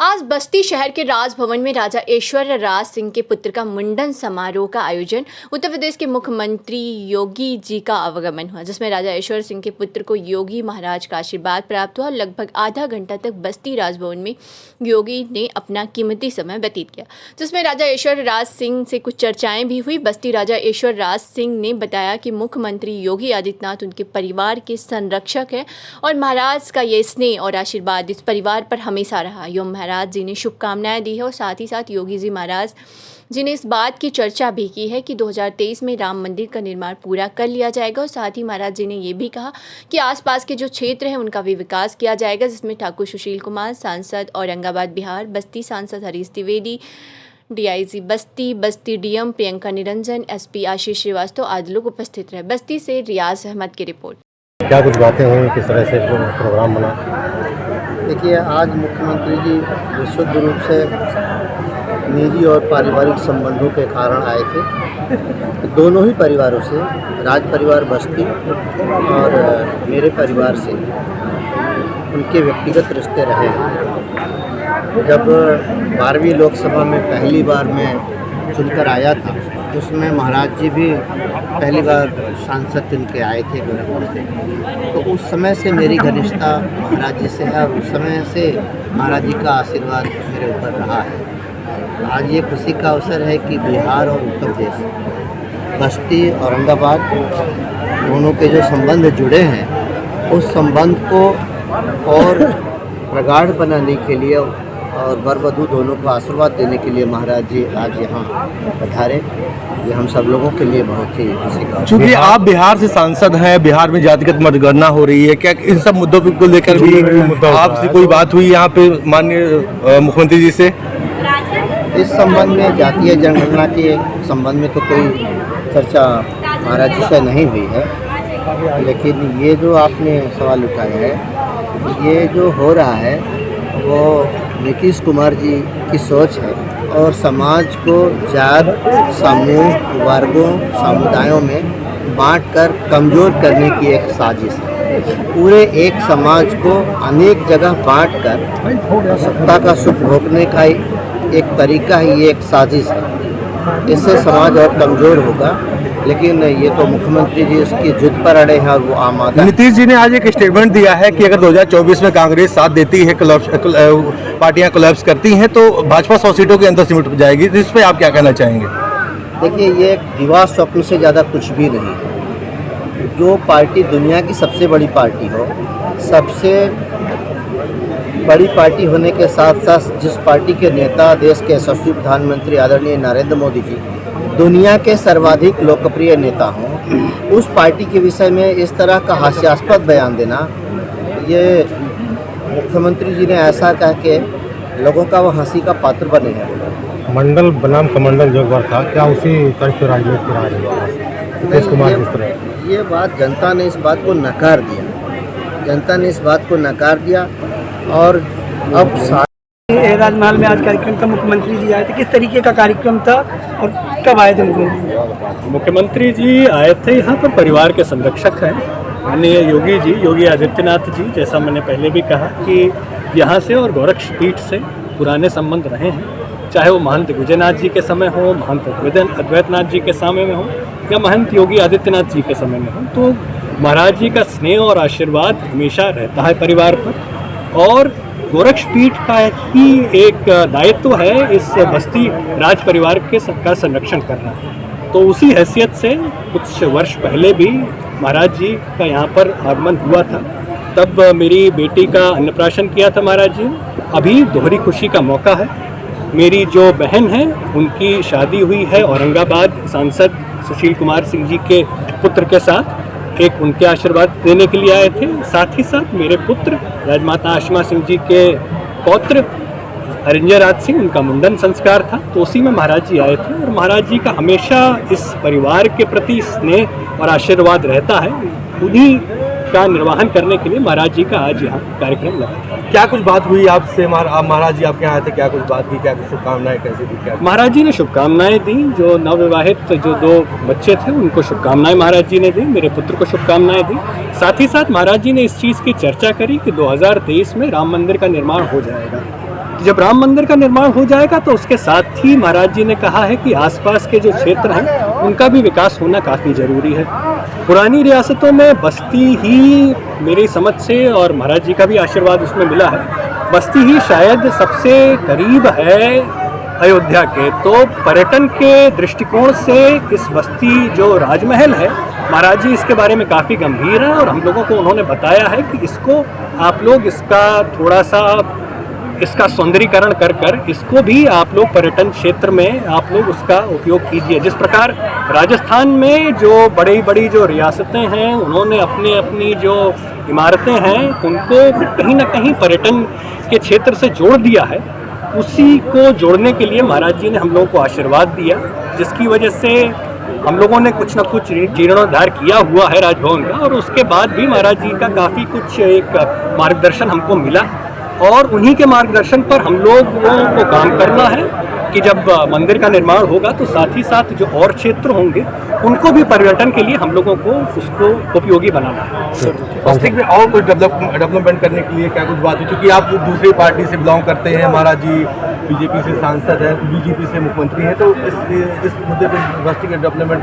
आज बस्ती शहर के राजभवन में राजा ऐश्वर्य राज सिंह के पुत्र का मुंडन समारोह का आयोजन उत्तर प्रदेश के मुख्यमंत्री योगी जी का आगमन हुआ, जिसमें राजा ऐश्वर्य सिंह के पुत्र को योगी महाराज का आशीर्वाद प्राप्त हुआ। लगभग आधा घंटा तक बस्ती राजभवन में योगी ने अपना कीमती समय व्यतीत किया, जिसमें राजा ऐश्वर्य राज सिंह से कुछ चर्चाएं भी हुई। बस्ती राजा ऐश्वर्य राज सिंह ने बताया कि मुख्यमंत्री योगी आदित्यनाथ उनके परिवार के संरक्षक है और महाराज का ये स्नेह और आशीर्वाद इस परिवार पर हमेशा रहा। महाराज जी ने शुभकामनाएं दी है और साथ ही साथ योगी जी महाराज जी ने इस बात की चर्चा भी की है कि 2023 में राम मंदिर का निर्माण पूरा कर लिया जाएगा और साथ ही महाराज जी ने ये भी कहा कि आसपास के जो क्षेत्र हैं उनका भी विकास किया जाएगा, जिसमें ठाकुर सुशील कुमार सांसद औरंगाबाद बिहार, बस्ती सांसद हरीश द्विवेदी, डीआईजी बस्ती डीएम प्रियंका निरंजन, एसपी आशीष श्रीवास्तव आदि लोग उपस्थित रहे। बस्ती से रियाज अहमद की रिपोर्ट। क्या कुछ बातें हुई, किस तरह से प्रोग्राम बना? देखिए, आज मुख्यमंत्री जी विशुद्ध रूप से निजी और पारिवारिक संबंधों के कारण आए थे। दोनों ही परिवारों से, राज परिवार बस्ती और मेरे परिवार से उनके व्यक्तिगत रिश्ते रहे हैं। जब 12वीं लोकसभा में पहली बार मैं चुनकर आया था, उसमें महाराज जी भी पहली बार सांसद चुन के आए थे गोरखपुर से, तो उस समय से मेरी घनिष्ठता महाराज जी से है और उस समय से महाराज जी का आशीर्वाद मेरे ऊपर रहा है। आज ये खुशी का अवसर है कि बिहार और उत्तर प्रदेश, बस्ती औरंगाबाद दोनों के जो संबंध जुड़े हैं, उस संबंध को और प्रगाढ़ बनाने के लिए और वर वधू दोनों को आशीर्वाद देने के लिए महाराज जी आज यहाँ पधारे। ये हम सब लोगों के लिए बहुत ही खुशी का। चूँकि आप बिहार से सांसद हैं, बिहार में जातिगत मतगणना हो रही है, क्या इन सब मुद्दों को लेकर भी आपसे कोई बात हुई यहाँ पे माननीय मुख्यमंत्री जी से? इस संबंध में, जातीय जनगणना के संबंध में तो कोई चर्चा महाराज जी से नहीं हुई है, लेकिन ये जो आपने सवाल उठाया है, ये जो हो रहा है वो नीतीश कुमार जी की सोच है और समाज को जात, समूह, वर्गों, समुदायों में बांटकर कमज़ोर करने की एक साजिश है। पूरे एक समाज को अनेक जगह बांटकर सत्ता का सुख भोगने का एक तरीका ही, ये एक साजिश है। इससे समाज और कमज़ोर होगा, लेकिन ये तो मुख्यमंत्री जी उसकी जिद पर अड़े हैं और वो आम आदमी। नीतीश जी ने आज एक स्टेटमेंट दिया है कि अगर 2024 में कांग्रेस साथ देती है, पार्टियां कोलैप्स करती हैं, तो भाजपा 100 सीटों के अंदर सिमट जाएगी। तो इस पर आप क्या कहना चाहेंगे? देखिए, ये एक विवाह स्वप्न से ज़्यादा कुछ भी नहीं है। जो पार्टी दुनिया की सबसे बड़ी पार्टी हो, सबसे बड़ी पार्टी होने के साथ साथ जिस पार्टी के नेता, देश के यशस्वी प्रधानमंत्री आदरणीय नरेंद्र मोदी जी दुनिया के सर्वाधिक लोकप्रिय नेता हों, उस पार्टी के विषय में इस तरह का हास्यास्पद बयान देना, ये मुख्यमंत्री जी ने ऐसा कह के लोगों का वो हंसी का पात्र बने हैं। मंडल बनाम कमंडल जो बार था, क्या उसी तरह की राजनीति की नीतीश कुमार किस तरह? ये बात जनता ने इस बात को नकार दिया, जनता ने इस बात को नकार दिया। और अब राजमहल में आज कार्यक्रम था, मुख्यमंत्री जी आए थे, किस तरीके का कार्यक्रम था और कब आए थे मुख्यमंत्री जी आए थे यहाँ पर परिवार के संरक्षक हैं माननीय योगी जी, योगी आदित्यनाथ जी। जैसा मैंने पहले भी कहा कि यहाँ से और गोरक्षपीठ से पुराने संबंध रहे हैं, चाहे वो महंत विजयनाथ जी के समय हो, महंत अद्वैतनाथ जी के समय में हो या महंत योगी आदित्यनाथ जी के समय में हो, तो महाराज जी का स्नेह और आशीर्वाद हमेशा रहता है परिवार पर। और गोरक्षपीठ का ही एक दायित्व है इस बस्ती राज परिवार के सबका संरक्षण करना। तो उसी हैसियत से कुछ वर्ष पहले भी महाराज जी का यहाँ पर आगमन हुआ था, तब मेरी बेटी का अन्नप्राशन किया था महाराज जी। अभी दोहरी खुशी का मौका है, मेरी जो बहन है उनकी शादी हुई है औरंगाबाद सांसद सुशील कुमार सिंह जी के पुत्र के साथ, एक उनके आशीर्वाद देने के लिए आए थे। साथ ही साथ मेरे पुत्र राजमाता आशिमा सिंह जी के पौत्र हरिंजय राज सिंह, उनका मुंडन संस्कार था, तो उसी में महाराज जी आए थे। और महाराज जी का हमेशा इस परिवार के प्रति स्नेह और आशीर्वाद रहता है, उन्हीं का निर्वहन करने के लिए महाराज जी का आज यहाँ कार्यक्रम लगा। क्या कुछ बात हुई आपसे? महाराज जी आपके यहाँ आए थे, क्या कुछ बात की, क्या कुछ शुभकामनाएं कैसे दी? क्या महाराज जी ने शुभकामनाएं दी, जो नवविवाहित जो 2 बच्चे थे उनको शुभकामनाएं महाराज जी ने दी, मेरे पुत्र को शुभकामनाएं दी। साथ ही साथ महाराज जी ने इस चीज़ की चर्चा करी कि 2023 में राम मंदिर का निर्माण हो जाएगा। जब राम मंदिर का निर्माण हो जाएगा तो उसके साथ ही महाराज जी ने कहा है कि आसपास के जो क्षेत्र हैं उनका भी विकास होना काफ़ी ज़रूरी है। पुरानी रियासतों में बस्ती ही मेरी समझ से, और महाराज जी का भी आशीर्वाद उसमें मिला है, बस्ती ही शायद सबसे करीब है अयोध्या के। तो पर्यटन के दृष्टिकोण से इस बस्ती जो राजमहल है, महाराज जी इसके बारे में काफ़ी गंभीर हैं और हम लोगों को उन्होंने बताया है कि इसको आप लोग इसका थोड़ा सा इसका सौंदर्यीकरण कर कर इसको भी आप लोग पर्यटन क्षेत्र में आप लोग उसका उपयोग कीजिए। जिस प्रकार राजस्थान में जो बड़ी बड़ी जो रियासतें हैं उन्होंने अपने अपनी जो इमारतें हैं उनको कहीं ना कहीं पर्यटन के क्षेत्र से जोड़ दिया है, उसी को जोड़ने के लिए महाराज जी ने हम लोगों को आशीर्वाद दिया, जिसकी वजह से हम लोगों ने कुछ न कुछ जीर्णोद्धार किया हुआ है राजभवन का। और उसके बाद भी महाराज जी का काफ़ी कुछ एक मार्गदर्शन हमको मिला और उन्हीं के मार्गदर्शन पर हम लोगों को काम करना है कि जब मंदिर का निर्माण होगा तो साथ ही साथ जो और क्षेत्र होंगे उनको भी पर्यटन के लिए हम लोगों को उसको उपयोगी बनाना है। बस्ती में और कुछ डेवलपमेंट करने के लिए क्या कुछ बात है, क्योंकि आप दूसरी पार्टी से बिलोंग करते हैं, महाराज जी बीजेपी से सांसद हैं, बीजेपी से मुख्यमंत्री हैं, तो इस मुद्दे पर बस्ती के डेवलपमेंट